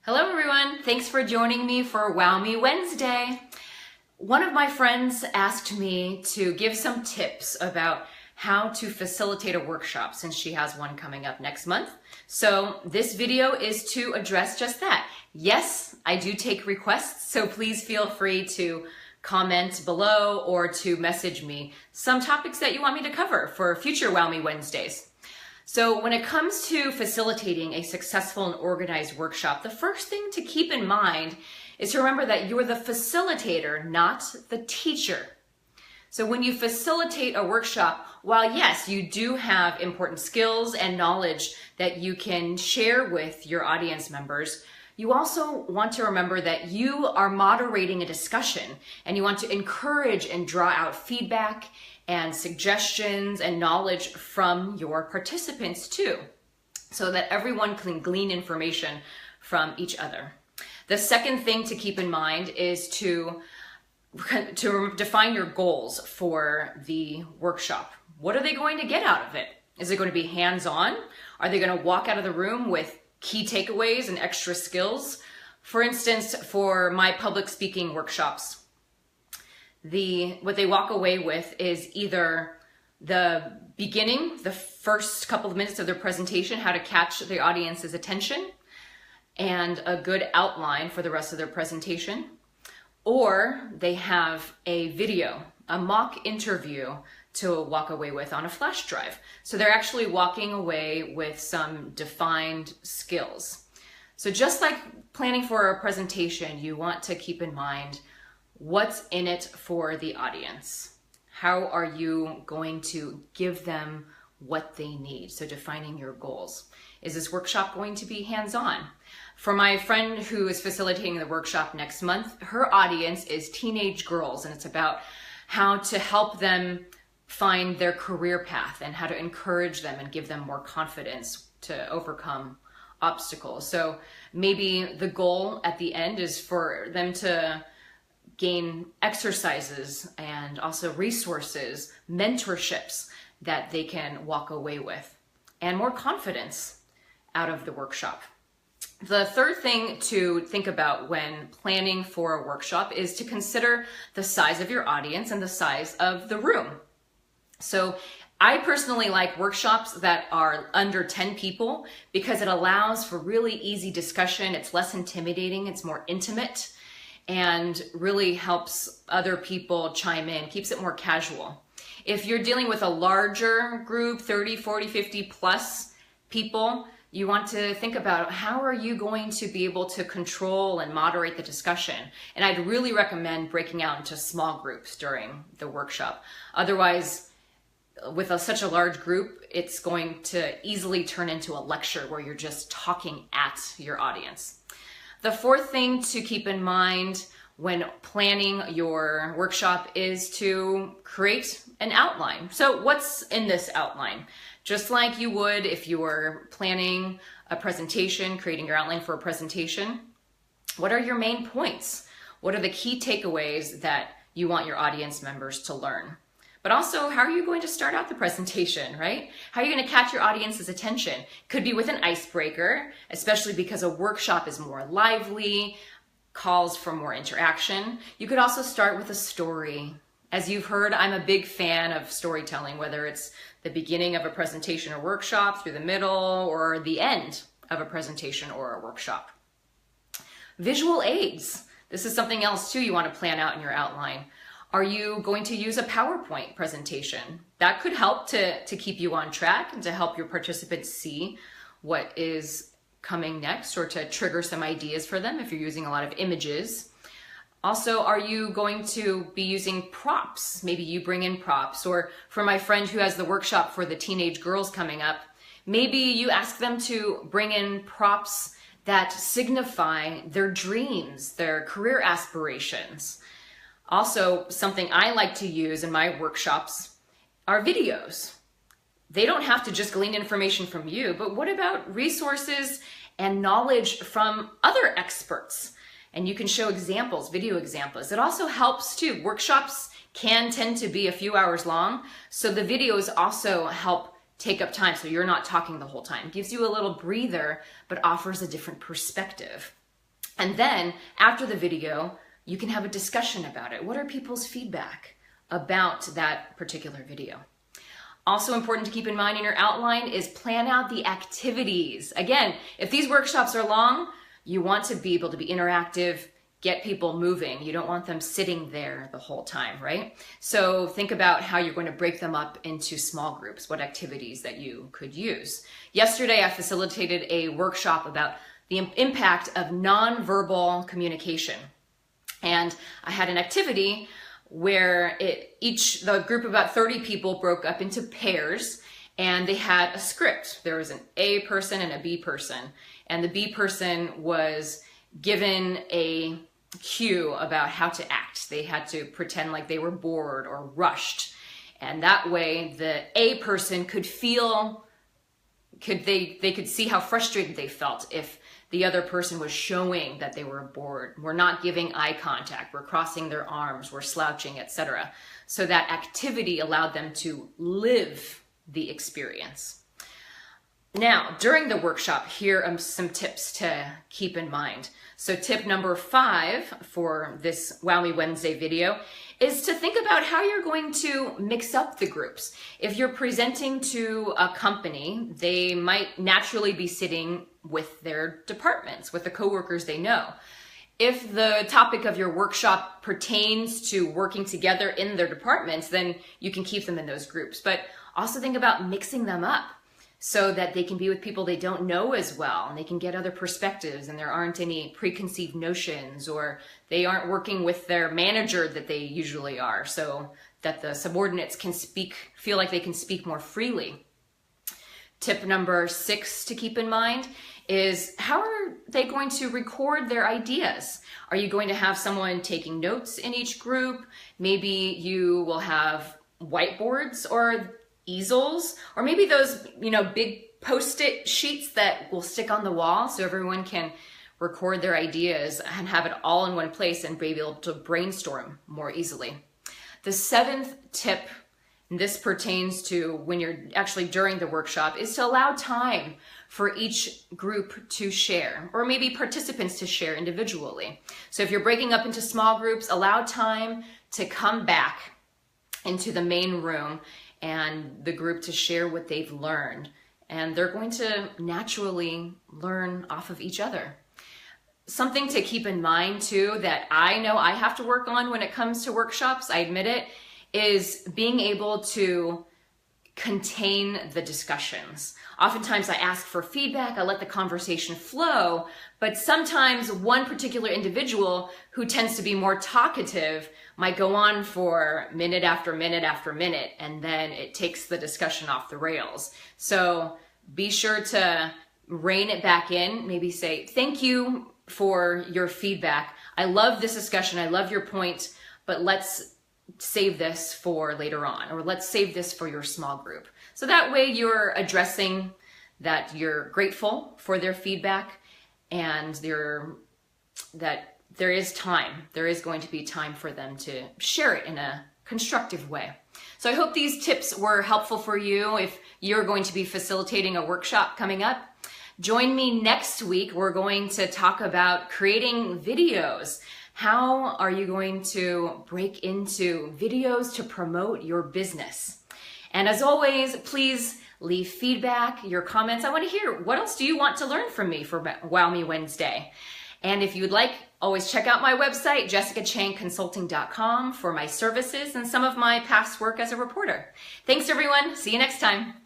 Hello everyone, thanks for joining me for Wow Me Wednesday. One of my friends asked me to give some tips about how to facilitate a workshop since she has one coming up next month. So this video is to address just that. Yes, I do take requests, so please feel free to comment below or to message me some topics that you want me to cover for future Wow Me Wednesdays. So when it comes to facilitating a successful and organized workshop, the first thing to keep in mind is to remember that you're the facilitator, not the teacher. So when you facilitate a workshop, while yes, you do have important skills and knowledge that you can share with your audience members, you also want to remember that you are moderating a discussion and you want to encourage and draw out feedback and suggestions and knowledge from your participants too, so that everyone can glean information from each other. The second thing to keep in mind is to define your goals for the workshop. What are they going to get out of it? Is it going to be hands-on? Are they going to walk out of the room with key takeaways and extra skills? For instance, for my public speaking workshops, what they walk away with is either the beginning, the first couple of minutes of their presentation, how to catch the audience's attention, and a good outline for the rest of their presentation, or they have a video, a mock interview to walk away with on a flash drive. So they're actually walking away with some defined skills. So just like planning for a presentation, you want to keep in mind what's in it for the audience. How are you going to give them what they need? So defining your goals. Is this workshop going to be hands-on? For my friend who is facilitating the workshop next month, her audience is teenage girls, and it's about how to help them find their career path and how to encourage them and give them more confidence to overcome obstacles. So maybe the goal at the end is for them to gain exercises and also resources, mentorships that they can walk away with, and more confidence out of the workshop. The third thing to think about when planning for a workshop is to consider the size of your audience and the size of the room. So I personally like workshops that are under 10 people because it allows for really easy discussion. It's less intimidating, it's more intimate, and really helps other people chime in, keeps it more casual. If you're dealing with a larger group, 30, 40, 50 plus people, you want to think about how are you going to be able to control and moderate the discussion. And I'd really recommend breaking out into small groups during the workshop. Otherwise, with such a large group, it's going to easily turn into a lecture where you're just talking at your audience. The fourth thing to keep in mind when planning your workshop is to create an outline. So what's in this outline? Just like you would if you were planning a presentation, creating your outline for a presentation, what are your main points? What are the key takeaways that you want your audience members to learn? But also, how are you going to start out the presentation, right? How are you going to catch your audience's attention? Could be with an icebreaker, especially because a workshop is more lively, calls for more interaction. You could also start with a story. As you've heard, I'm a big fan of storytelling, whether it's the beginning of a presentation or workshop, through the middle, or the end of a presentation or a workshop. Visual aids. This is something else too you want to plan out in your outline. Are you going to use a PowerPoint presentation? That could help to keep you on track and to help your participants see what is coming next, or to trigger some ideas for them if you're using a lot of images. Also, are you going to be using props? Maybe you bring in props. Or for my friend who has the workshop for the teenage girls coming up, maybe you ask them to bring in props that signify their dreams, their career aspirations. Also, something I like to use in my workshops are videos. They don't have to just glean information from you, but what about resources and knowledge from other experts? And you can show examples, video examples. It also helps too. Workshops can tend to be a few hours long, so the videos also help take up time so you're not talking the whole time. Gives you a little breather, but offers a different perspective. And then after the video, you can have a discussion about it. What are people's feedback about that particular video? Also important to keep in mind in your outline is plan out the activities. Again, if these workshops are long, you want to be able to be interactive, get people moving. You don't want them sitting there the whole time, right? So think about how you're going to break them up into small groups, what activities that you could use. Yesterday, I facilitated a workshop about the impact of nonverbal communication. And I had an activity where the group of about 30 people broke up into pairs, and they had a script. There was an A person and a B person, and the B person was given a cue about how to act. They had to pretend like they were bored or rushed, and that way the A person could feel, they could see how frustrated they felt if the other person was showing that they were bored. We're not giving eye contact, we're crossing their arms, we're slouching, etc. So that activity allowed them to live the experience. Now, during the workshop, here are some tips to keep in mind. So tip number 5 for this Wow Me Wednesday video is to think about how you're going to mix up the groups. If you're presenting to a company, they might naturally be sitting with their departments, with the coworkers they know. If the topic of your workshop pertains to working together in their departments, then you can keep them in those groups. But also think about mixing them up so that they can be with people they don't know as well, and they can get other perspectives, and there aren't any preconceived notions, or they aren't working with their manager that they usually are, so that the subordinates can feel like they can speak more freely. Tip number 6 to keep in mind is, how are they going to record their ideas? Are you going to have someone taking notes in each group? Maybe you will have whiteboards or easels, or maybe those, big post-it sheets that will stick on the wall so everyone can record their ideas and have it all in one place and be able to brainstorm more easily. The 7th tip, and this pertains to when you're actually during the workshop, is to allow time for each group to share, or maybe participants to share individually. So if you're breaking up into small groups, allow time to come back into the main room and the group to share what they've learned. And they're going to naturally learn off of each other. Something to keep in mind too, that I know I have to work on when it comes to workshops, I admit it, is being able to contain the discussions. Oftentimes I ask for feedback, I let the conversation flow, but sometimes one particular individual who tends to be more talkative might go on for minute after minute after minute, and then it takes the discussion off the rails. So be sure to rein it back in, maybe say, thank you for your feedback. I love this discussion, I love your point, but let's save this for later on, or let's save this for your small group. So that way you're addressing that you're grateful for their feedback, and that there is going to be time for them to share it in a constructive way. So I hope these tips were helpful for you if you're going to be facilitating a workshop coming up. Join me next week. We're going to talk about creating videos. How are you going to break into videos to promote your business? And as always, please leave feedback, your comments. I want to hear, what else do you want to learn from me for Wow Me Wednesday? And if you'd like, always check out my website, jessicachangconsulting.com, for my services and some of my past work as a reporter. Thanks everyone. See you next time.